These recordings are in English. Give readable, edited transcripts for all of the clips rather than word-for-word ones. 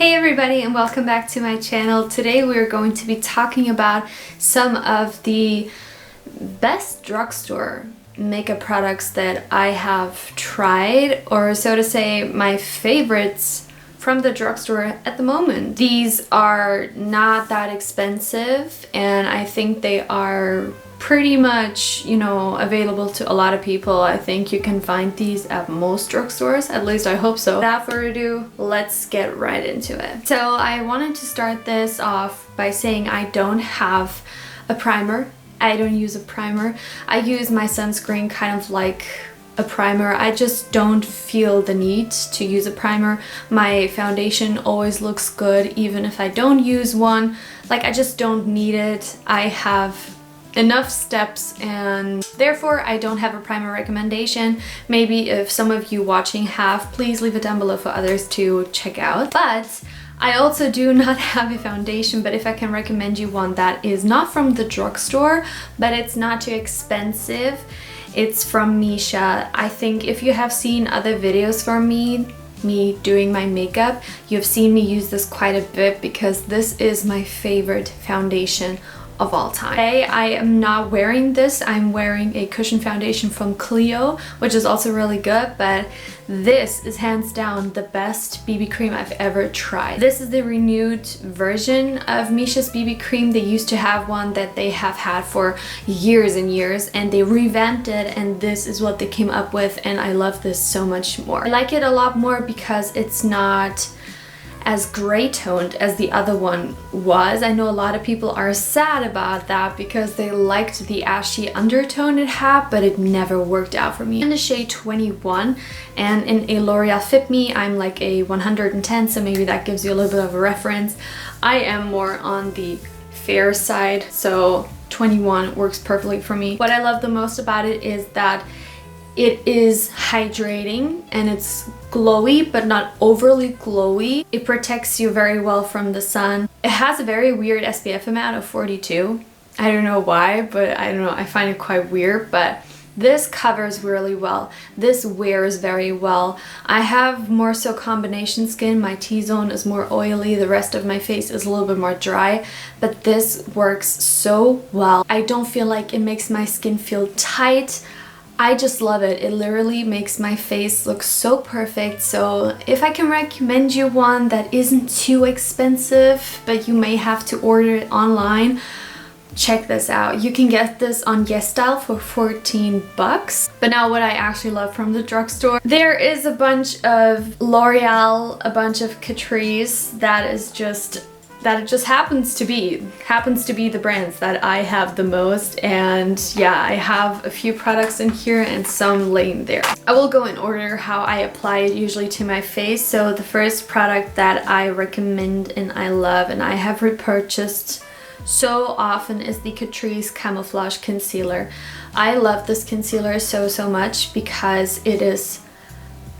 Hey everybody, and welcome back to my channel. Today we're going to be talking about some of the best drugstore makeup products that I have tried, or so to say, my favorites from the drugstore at the moment. These are not that expensive, and I think they are pretty much, available to a lot of people. I think you can find these at most drugstores, at least I hope so. Without further ado, let's get right into it. So I wanted to start this off by saying I don't have a primer. I don't use a primer. I use my sunscreen kind of like a primer. I just don't feel the need to use a primer. My foundation always looks good even if I don't use one. Like, I just don't need it. I have enough steps and therefore I don't have a primer recommendation. Maybe if some of you watching have, please leave it down below for others to check out. But I also do not have a foundation, but if I can recommend you one that is not from the drugstore, but it's not too expensive, it's from Missha. I think if you have seen other videos from me doing my makeup, you've seen me use this quite a bit because this is my favorite foundation of all time. Today I am not wearing this. I'm wearing a cushion foundation from Clio, which is also really good, but this is hands down the best BB cream I've ever tried. This is the renewed version of Missha's BB cream. They used to have one that they have had for years and years, and they revamped it, and this is what they came up with, and I love this so much more. I like it a lot more because it's not as gray toned as the other one was. I know a lot of people are sad about that because they liked the ashy undertone it had, but it never worked out for me. In the shade 21, and in a L'Oreal Fit Me, I'm like a 110, so maybe that gives you a little bit of a reference. I am more on the fair side, so 21 works perfectly for me. What I love the most about it is that it is hydrating and it's glowy, but not overly glowy. It protects you very well from the sun. It has a very weird SPF amount of 42. I don't know why, but I don't know, I find it quite weird, but this covers really well. This wears very well. I have more so combination skin. My T-zone is more oily. The rest of my face is a little bit more dry, but this works so well. I don't feel like it makes my skin feel tight. I just love it. It literally makes my face look so perfect. So if I can recommend you one that isn't too expensive, but you may have to order it online, check this out. You can get this on YesStyle for 14 bucks. But now what I actually love from the drugstore, there is a bunch of L'Oreal, a bunch of Catrice that it just happens to be the brands that I have the most. And yeah, I have a few products in here and some laying there. I will go in order how I apply it usually to my face. So the first product that I recommend and I love and I have repurchased so often is the Catrice Camouflage Concealer. I love this concealer so much because it is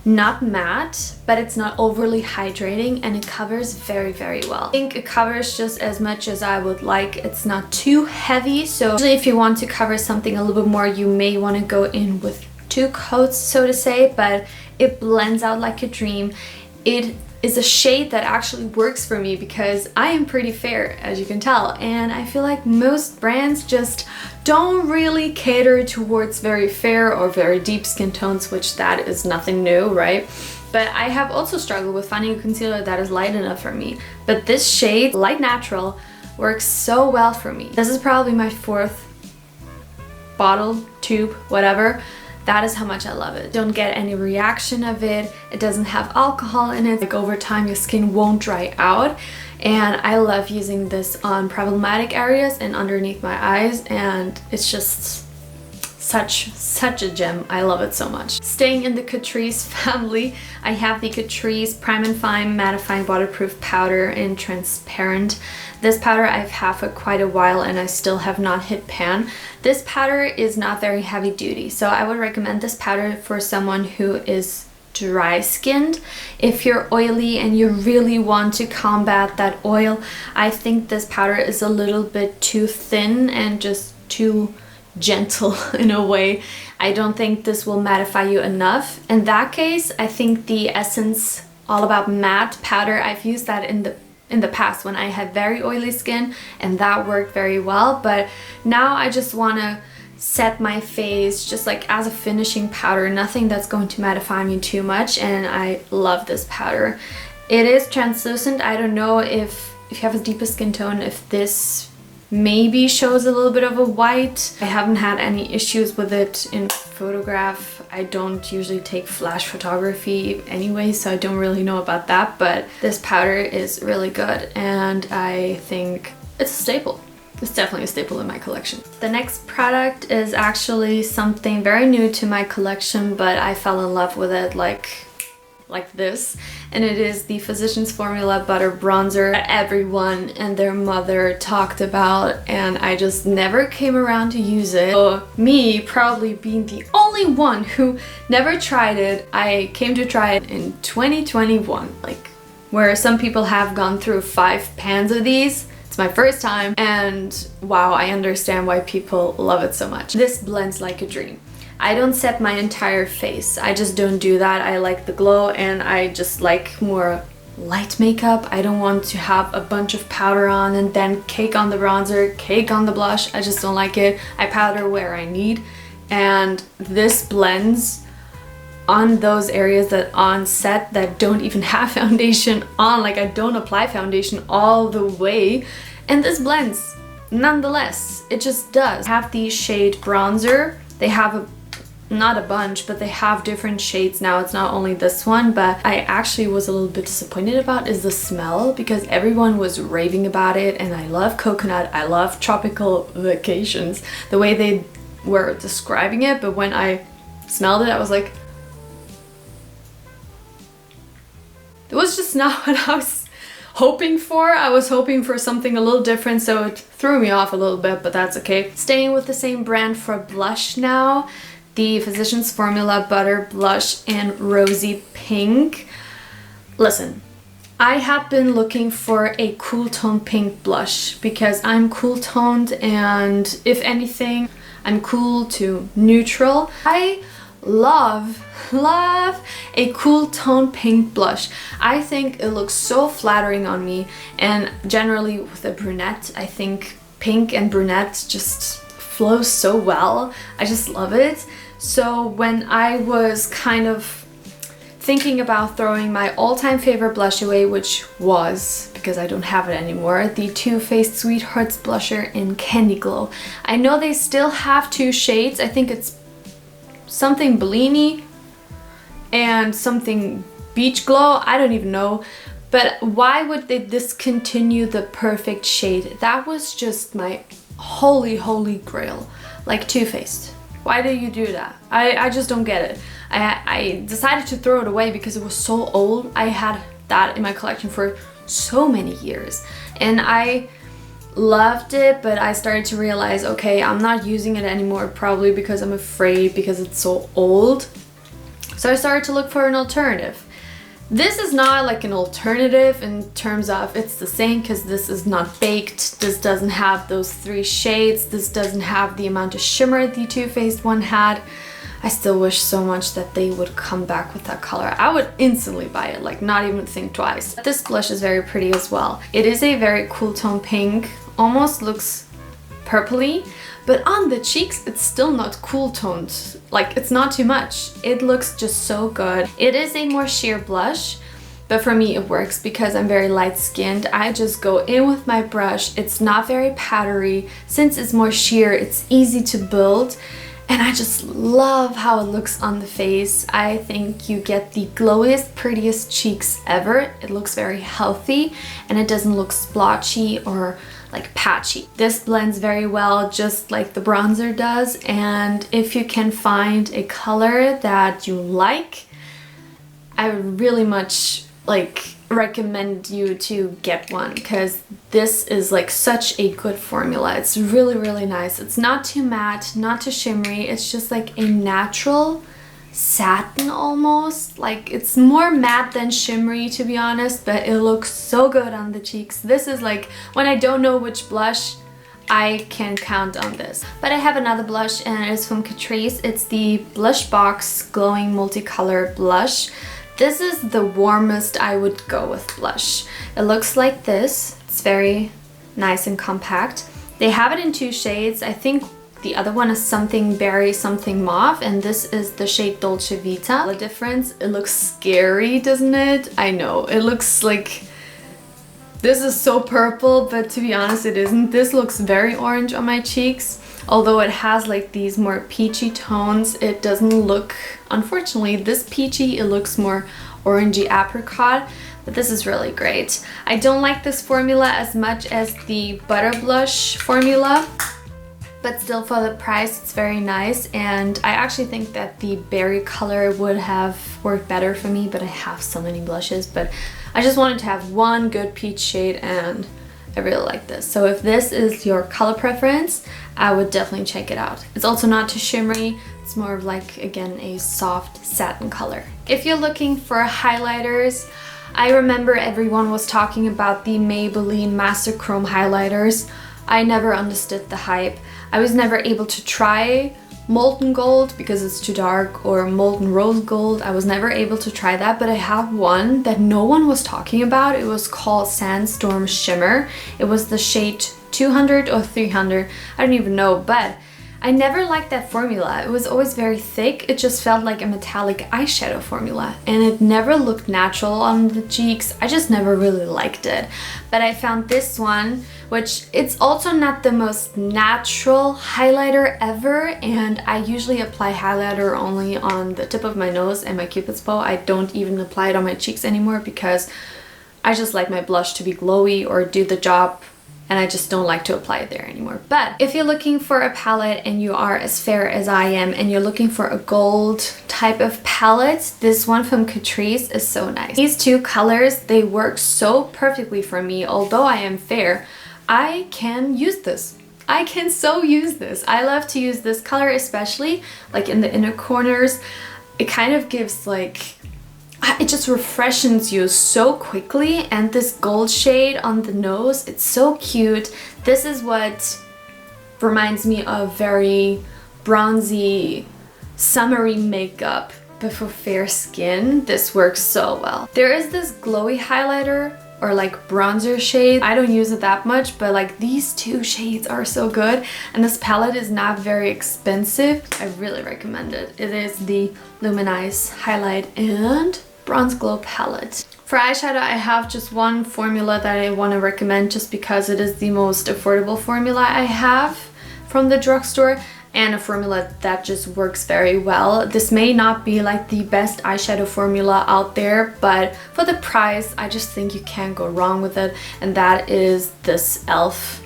not matte, but it's not overly hydrating and it covers very well. I think it covers just as much as I would like. It's not too heavy, so usually if you want to cover something a little bit more, you may want to go in with 2 coats, so to say, but it blends out like a dream. It is a shade that actually works for me because I am pretty fair, as you can tell, and I feel like most brands just don't really cater towards very fair or very deep skin tones, which that is nothing new, right? But I have also struggled with finding a concealer that is light enough for me. But this shade, Light Natural, works so well for me. This is probably my 4th bottle, tube, whatever. That is how much I love it. Don't get any reaction of it. It doesn't have alcohol in it. Like, over time your skin won't dry out. And I love using this on problematic areas and underneath my eyes, and it's just such a gem. I love it so much. Staying in the Catrice family, I have the Catrice Prime and Fine Mattifying Waterproof Powder in Transparent. This powder I've had for quite a while and I still have not hit pan. This powder is not very heavy duty, so I would recommend this powder for someone who is dry skinned. If you're oily and you really want to combat that oil, I think this powder is a little bit too thin and just too gentle in a way. I don't think this will mattify you enough. In that case, I think the essence all about matte powder. I've used that in the past when I had very oily skin, and that worked very well. But now I just want to set my face just like as a finishing powder, nothing that's going to mattify me too much, and I love this powder. It is translucent. I don't know if you have a deeper skin tone, if this maybe shows a little bit of a white. I haven't had any issues with it in photograph. I don't usually take flash photography anyway, so I don't really know about that, but this powder is really good and I think it's a staple. It's definitely a staple in my collection. The next product is actually something very new to my collection, but I fell in love with it like this, and it is the PhysiciansFormula Butter Bronzer that everyone and their mother talked about, and I just never came around to use it. So me probably being the only one who never tried it, I came to try it in 2021, like where some people have gone through 5 pans of these. It's my first time, and wow, I understand why people love it so much. This blends like a dream. I don't set my entire face. I just don't do that. I like the glow, and I just like more light makeup. I don't want to have a bunch of powder on and then cake on the bronzer, cake on the blush. I just don't like it. I powder where I need, and this blends on those areas that on set that don't even have foundation on. Like, I don't apply foundation all the way, and this blends nonetheless. It just does. I have the shade bronzer. They have not a bunch, but they have different shades now. It's not only this one, but I actually was a little bit disappointed about is the smell, because everyone was raving about it, and I love coconut, I love tropical vacations, the way they were describing it, but when I smelled it, I was like, it was just not what I was hoping for. I was hoping for something a little different, so it threw me off a little bit, but that's okay. Staying with the same brand for blush now, the PhysiciansFormula Butter Blush in Rosy Pink. Listen, I have been looking for a cool tone pink blush because I'm cool toned, and if anything, I'm cool to neutral. I love a cool tone pink blush. I think it looks so flattering on me, and generally with a brunette, I think pink and brunette just flows so well. I just love it. So when I was kind of thinking about throwing my all-time favorite blush away, which was, because I don't have it anymore, the Too Faced Sweethearts blusher in Candy Glow. I know they still have 2 shades. I think it's something Bellini and something Beach Glow. I don't even know. But why would they discontinue the perfect shade? That was just my holy grail. Like Too Faced. Why do you do that? I just don't get it. I decided to throw it away because it was so old. I had that in my collection for so many years, and I loved it, but I started to realize, okay, I'm not using it anymore, probably because I'm afraid because it's so old. So I started to look for an alternative. This is not like an alternative in terms of it's the same, because this is not baked, this doesn't have those 3 shades, this doesn't have the amount of shimmer the Too Faced one had. I still wish so much that they would come back with that color. I would instantly buy it, like not even think twice. This blush is very pretty as well. It is a very cool tone pink, almost looks purpley, but on the cheeks it's still not cool toned. Like, it's not too much. It looks just so good. It is a more sheer blush, but for me it works because I'm very light skinned. I just go in with my brush. It's not very powdery. Since it's more sheer, it's easy to build, and I just love how it looks on the face. I think you get the glowiest, prettiest cheeks ever. It looks very healthy, and it doesn't look splotchy or like patchy. This blends very well, just like the bronzer does, and if you can find a color that you like, I would really much like recommend you to get one, because this is like such a good formula. It's really nice. It's not too matte, not too shimmery. It's just like a natural satin almost. Like, it's more matte than shimmery, to be honest, but it looks so good on the cheeks. This is like when I don't know which blush, I can count on this. But I have another blush, and it's from Catrice. It's the Blush Box Glowing Multicolor Blush. This is the warmest I would go with blush. It looks like this. It's very nice and compact. They have it in 2 shades. I think the other one is something berry, something mauve, and this is the shade Dolce Vita. The difference, it looks scary, doesn't it? I know, it looks like this is so purple, but to be honest, it isn't. This looks very orange on my cheeks. Although it has like these more peachy tones, it doesn't look, unfortunately, this peachy, it looks more orangey apricot, but this is really great. I don't like this formula as much as the Butter Blush formula, but still for the price, it's very nice. And I actually think that the berry color would have worked better for me, but I have so many blushes, but I just wanted to have one good peach shade and I really like this. So if this is your color preference, I would definitely check it out. It's also not too shimmery. It's more of like, again, a soft satin color. If you're looking for highlighters, I remember everyone was talking about the Maybelline Master Chrome highlighters. I never understood the hype. I was never able to try Molten Gold because it's too dark, or Molten Rose Gold. I was never able to try that, but I have one that no one was talking about. It was called Sandstorm Shimmer. It was the shade 200 or 300, I don't even know, but I never liked that formula. It was always very thick. It just felt like a metallic eyeshadow formula and it never looked natural on the cheeks. I just never really liked it. But I found this one, which it's also not the most natural highlighter ever, and I usually apply highlighter only on the tip of my nose and my Cupid's bow. I don't even apply it on my cheeks anymore because I just like my blush to be glowy or do the job, and I just don't like to apply it there anymore. But if you're looking for a palette and you are as fair as I am and you're looking for a gold type of palette, this one from Catrice is so nice. These 2 colors, they work so perfectly for me. Although I am fair, I can use this. I can so use this. I love to use this color, especially like in the inner corners. It kind of gives like, it just refreshes you so quickly, and this gold shade on the nose, it's so cute. This is what reminds me of very bronzy, summery makeup, but for fair skin. This works so well. There is this glowy highlighter or like bronzer shade. I don't use it that much, but like these 2 shades are so good, and this palette is not very expensive. I really recommend it. It is the Luminice Highlight and Bronze Glow palette. For eyeshadow, I have just one formula that I want to recommend just because it is the most affordable formula I have from the drugstore, and a formula that just works very well. This may not be like the best eyeshadow formula out there, but for the price, I just think you can't go wrong with it, and that is this e.l.f.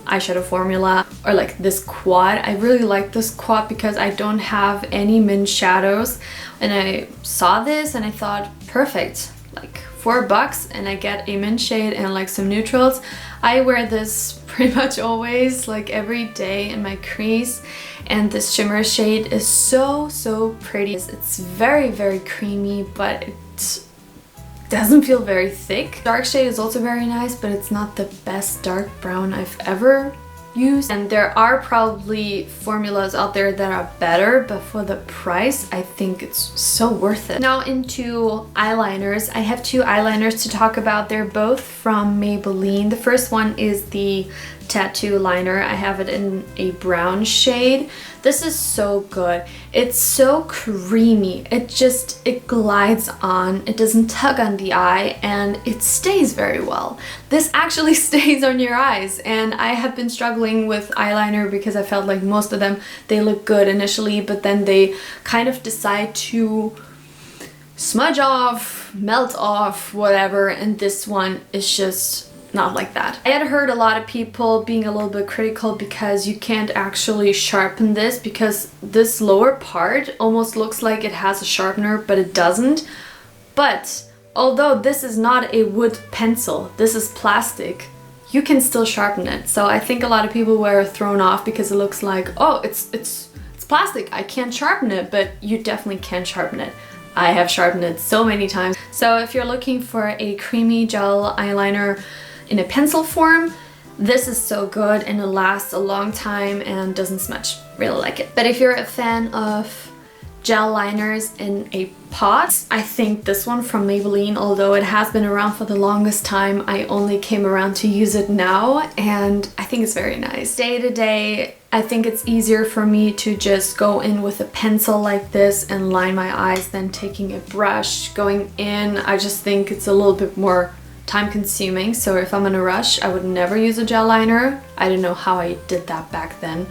eyeshadow formula, or like this quad. I really like this quad because I don't have any mint shadows, and I saw this and I thought, perfect, like $4 and I get a mint shade and like some neutrals. I wear this pretty much always, like every day in my crease, and this shimmer shade is so pretty. It's very creamy, but it doesn't feel very thick. Dark shade is also very nice, but it's not the best dark brown I've ever used. And there are probably formulas out there that are better, but for the price, I think it's so worth it. Now into eyeliners. I have 2 eyeliners to talk about. They're both from Maybelline. The first one is the Tattoo Liner. I have it in a brown shade. This is so good. It's so creamy. It glides on. It doesn't tug on the eye, and it stays very well. This actually stays on your eyes, and I have been struggling with eyeliner because I felt like most of them, they look good initially, but then they kind of decide to smudge off, melt off, whatever, and this one is just not like that. I had heard a lot of people being a little bit critical because you can't actually sharpen this, because this lower part almost looks like it has a sharpener, but it doesn't. But although this is not a wood pencil, this is plastic, you can still sharpen it. So I think a lot of people were thrown off because it looks like, oh, it's plastic, I can't sharpen it, but you definitely can sharpen it. I have sharpened it so many times. So if you're looking for a creamy gel eyeliner in a pencil form, this is so good and it lasts a long time and doesn't smudge. Really like it. But if you're a fan of gel liners in a pot. I think this one from Maybelline, although it has been around for the longest time, I only came around to use it now, and I think it's very nice. Day to day, I think it's easier for me to just go in with a pencil like this and line my eyes than taking a brush, going in. I just think it's a little bit more time consuming, so if I'm in a rush, I would never use a gel liner. I don't know how I did that back then.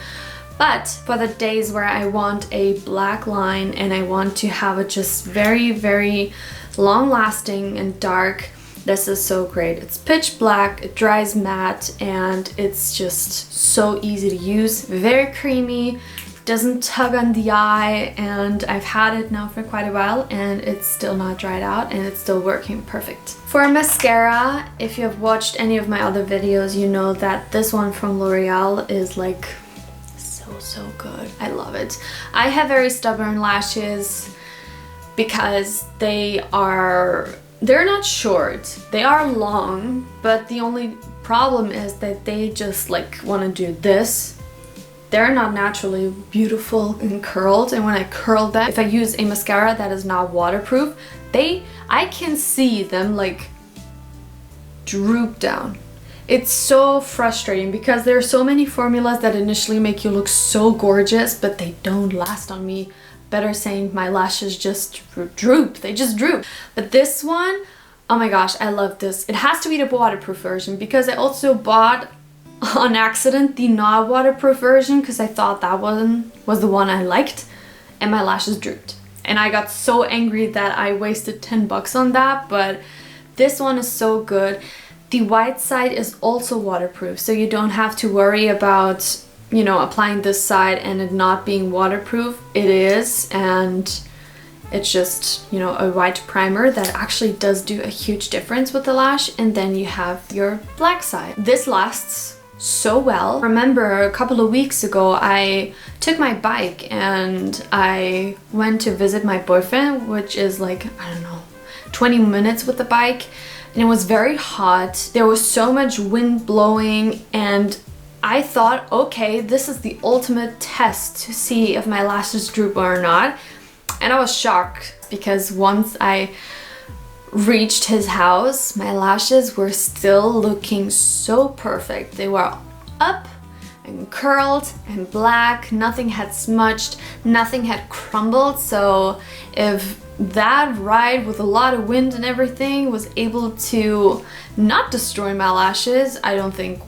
But for the days where I want a black line and I want to have it just very, very long lasting and dark, this is so great. It's pitch black, it dries matte, and it's just so easy to use. Very creamy, doesn't tug on the eye, and I've had it now for quite a while and it's still not dried out and it's still working perfect. For mascara, if you have watched any of my other videos, you know that this one from L'Oreal is like so good. I love it. I have very stubborn lashes because they're not short, they are long, but the only problem is that they just like want to do this. They're not naturally beautiful and curled, and when I curl them, if I use a mascara that is not waterproof, I can see them like droop down. It's so frustrating because there are so many formulas that initially make you look so gorgeous, but they don't last on me. Better saying, my lashes just droop. They just droop. But this one, oh my gosh, I love this. It has to be the waterproof version because I also bought on accident the not waterproof version because I thought that one was the one I liked, and my lashes drooped. And I got so angry that I wasted 10 bucks on that, but this one is so good. The white side is also waterproof, so you don't have to worry about, you know, applying this side and it not being waterproof. It is, and it's just, you know, a white primer that actually does do a huge difference with the lash. And then you have your black side. This lasts so well. Remember a couple of weeks ago I took my bike and I went to visit my boyfriend, which is like, I don't know, 20 minutes with the bike. And it was very hot. There was so much wind blowing, and I thought, okay, this is the ultimate test to see if my lashes droop or not. And I was shocked because once I reached his house, my lashes were still looking so perfect. They were up and curled and black. Nothing had smudged, nothing had crumbled. So if that ride with a lot of wind and everything was able to not destroy my lashes, I don't think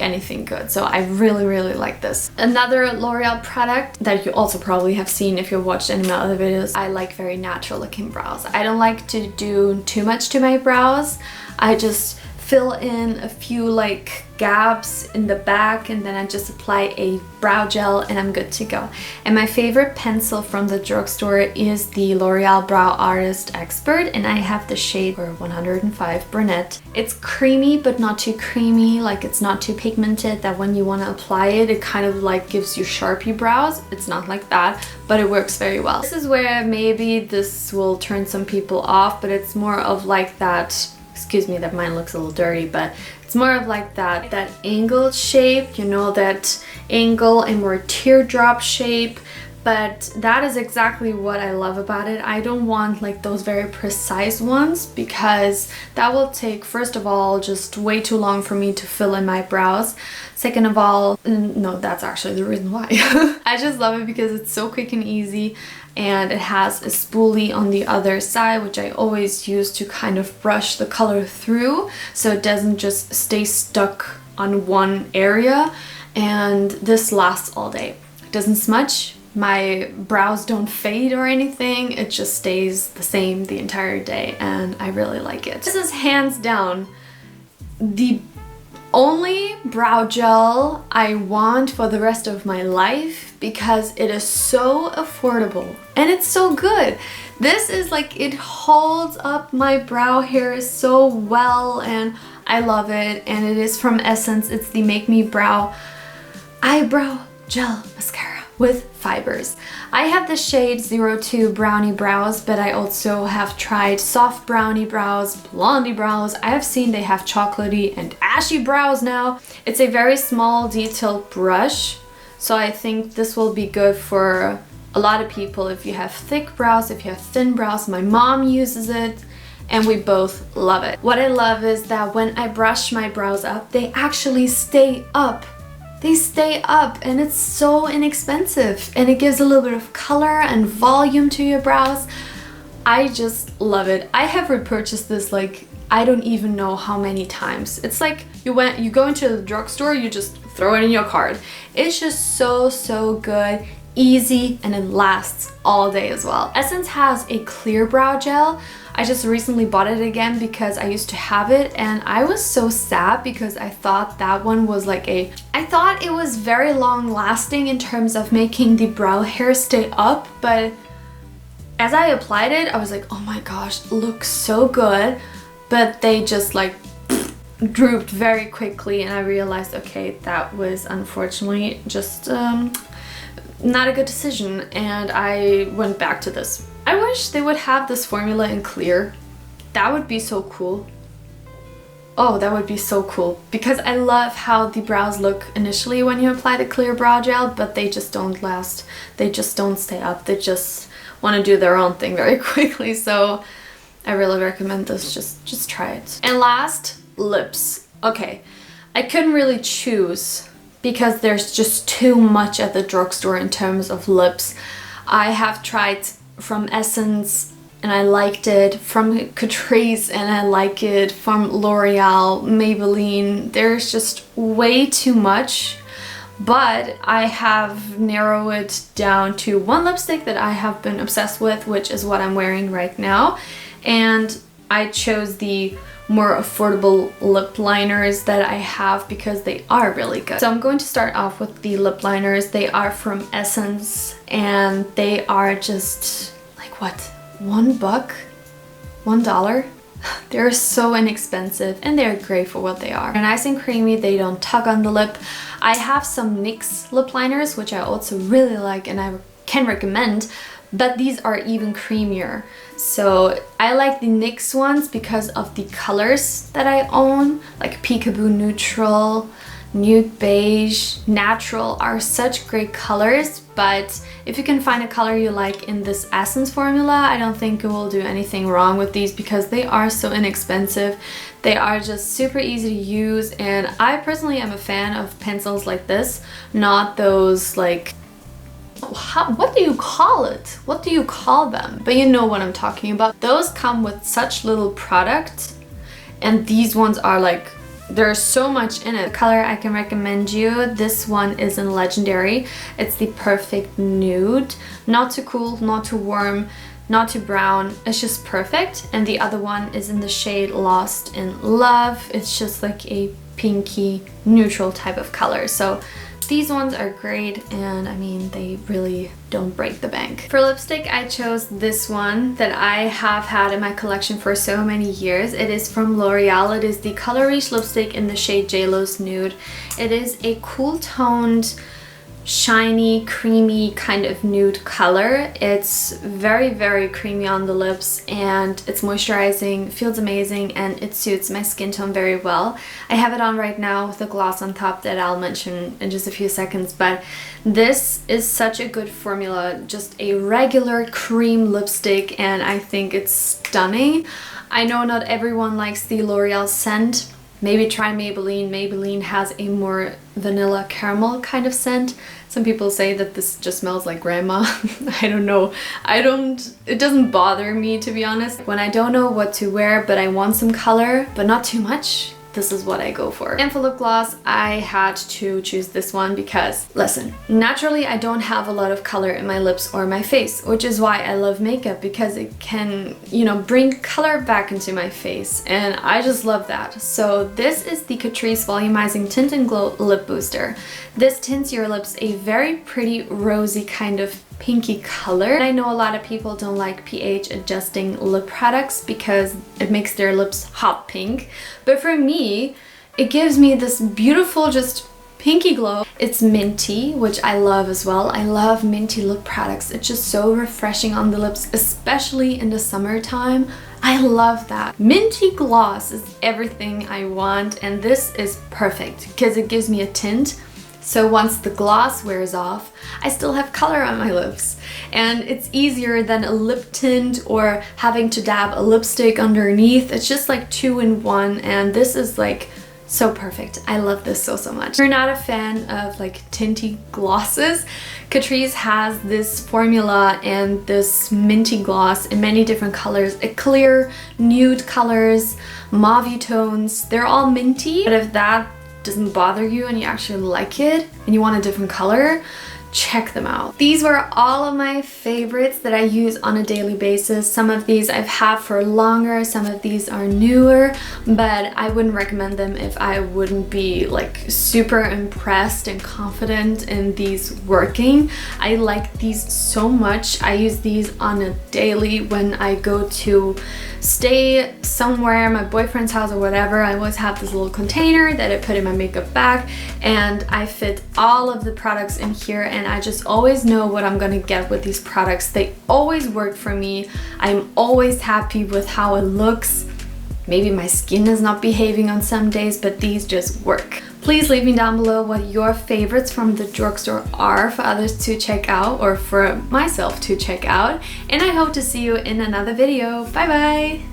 anything could. So I really like this. Another L'Oreal product that you also probably have seen if you've watched any of my other videos, I like very natural looking brows. I don't like to do too much to my brows. I just fill in a few like gaps in the back, and then I just apply a brow gel and I'm good to go. And my favorite pencil from the drugstore is the L'Oreal Brow Artist Xpert, and I have the shade 105 Brunette. It's creamy but not too creamy, like it's not too pigmented that when you want to apply it, it kind of like gives you Sharpie brows. It's not like that, but it works very well. This is where maybe this will turn some people off, but it's more of like that, excuse me that mine looks a little dirty, but it's more of like that angled shape, you know, that angle and more teardrop shape. But that is exactly what I love about it. I don't want like those very precise ones because that will take, first of all, just way too long for me to fill in my brows. Second of all, no, that's actually the reason why. I just love it because it's so quick and easy, and it has a spoolie on the other side, which I always use to kind of brush the color through so it doesn't just stay stuck on one area. And this lasts all day. It doesn't smudge. My brows don't fade or anything. It just stays the same the entire day, and I really like it. This is hands down the only brow gel I want for the rest of my life because it is so affordable and it's so good. This is like, it holds up my brow hair so well and I love it. And it is from Essence. It's the Make Me Brow Eyebrow Gel Mascara with fibers. I have the shade 02 Brownie Brows, but I also have tried soft brownie brows, blondie brows. I have seen they have chocolatey and ashy brows now. It's a very small detailed brush, so I think this will be good for a lot of people, if you have thick brows, if you have thin brows, my mom uses it, and we both love it. What I love is that when I brush my brows up, they actually stay up. They stay up, and it's so inexpensive, and it gives a little bit of color and volume to your brows. I just love it. I have repurchased this like I don't even know how many times. It's like you go into the drugstore, you just throw it in your cart. It's just so good, easy, and it lasts all day as well. Essence has a clear brow gel. I just recently bought it again because I used to have it, and I was so sad because I thought that one was like I thought it was very long lasting in terms of making the brow hair stay up, but as I applied it, I was like, oh my gosh, it looks so good, but they just like drooped very quickly, and I realized, okay, that was unfortunately just not a good decision, and I went back to this. I wish they would have this formula in clear. That would be so cool. Oh, that would be so cool, because I love how the brows look initially when you apply the clear brow gel, but they just don't last. They just don't stay up. They just want to do their own thing very quickly, so I really recommend this. Just try it. And last, lips. Okay, I couldn't really choose because there's just too much at the drugstore in terms of lips. I have tried from Essence and I liked it, from Catrice and I like it, from L'Oreal, Maybelline. There's just way too much, but I have narrowed it down to one lipstick that I have been obsessed with, which is what I'm wearing right now. And I chose the more affordable lip liners that I have because they are really good. So I'm going to start off with the lip liners. They are from Essence and they are just like, what, $1? $1? They're so inexpensive and they're great for what they are. They're nice and creamy, they don't tug on the lip. I have some NYX lip liners, which I also really like and I can recommend, but these are even creamier. So I like the NYX ones because of the colors that I own, like Peekaboo Neutral, Nude Beige, Natural are such great colors, but if you can find a color you like in this Essence formula, I don't think you will do anything wrong with these because they are so inexpensive. They are just super easy to use, and I personally am a fan of pencils like this, not those like, what do you call it? What do you call them? But you know what I'm talking about. Those come with such little product, and these ones are like, there's so much in it. The color I can recommend you, this one is in Legendary. It's the perfect nude. Not too cool, not too warm, not too brown. It's just perfect. And the other one is in the shade Lost in Love. It's just like a pinky neutral type of color. So these ones are great, and I mean, they really don't break the bank. For lipstick, I chose this one that I have had in my collection for so many years. It is from L'Oreal. It is the Color Riche lipstick in the shade JLo's Nude. It is a cool toned, shiny, creamy kind of nude color. It's very creamy on the lips, and it's moisturizing, feels amazing, and it suits my skin tone very well. I have it on right now with a gloss on top that I'll mention in just a few seconds, but this is such a good formula, just a regular cream lipstick, and I think it's stunning. I know not everyone likes the L'Oreal scent. Maybe try Maybelline. Maybelline has a more vanilla caramel kind of scent. Some people say that this just smells like grandma. I don't know. It doesn't bother me, to be honest. When I don't know what to wear, but I want some color, but not too much, this is what I go for. And for lip gloss, I had to choose this one because, listen, naturally I don't have a lot of color in my lips or my face, which is why I love makeup, because it can, you know, bring color back into my face, and I just love that. So this is the Catrice Volumizing Tint and Glow Lip Booster. This tints your lips a very pretty rosy kind of pinky color. I know a lot of people don't like pH adjusting lip products because it makes their lips hot pink, but for me it gives me this beautiful just pinky glow. It's minty, which I love as well. I love minty lip products. It's just so refreshing on the lips, especially in the summertime. I love that. Minty gloss is everything I want, and this is perfect because it gives me a tint So once the gloss wears off, I still have color on my lips. And it's easier than a lip tint or having to dab a lipstick underneath. It's just like 2-in-1, and this is like so perfect. I love this so much. If you're not a fan of like tinty glosses, Catrice has this formula and this minty gloss in many different colors. A clear, nude colors, mauve tones. They're all minty, but if that doesn't bother you and you actually like it and you want a different color, check them out. These were all of my favorites that I use on a daily basis. Some of these I've had for longer, some of these are newer, but I wouldn't recommend them if I wouldn't be like super impressed and confident in these working. I like these so much. I use these on a daily when I go to stay somewhere, my boyfriend's house or whatever. I always have this little container that I put in my makeup bag, and I fit all of the products in here, and I just always know what I'm gonna get with these products. They always work for me. I'm always happy with how it looks. Maybe my skin is not behaving on some days, but these just work. Please leave me down below what your favorites from the drugstore are for others to check out, or for myself to check out. And I hope to see you in another video. Bye bye!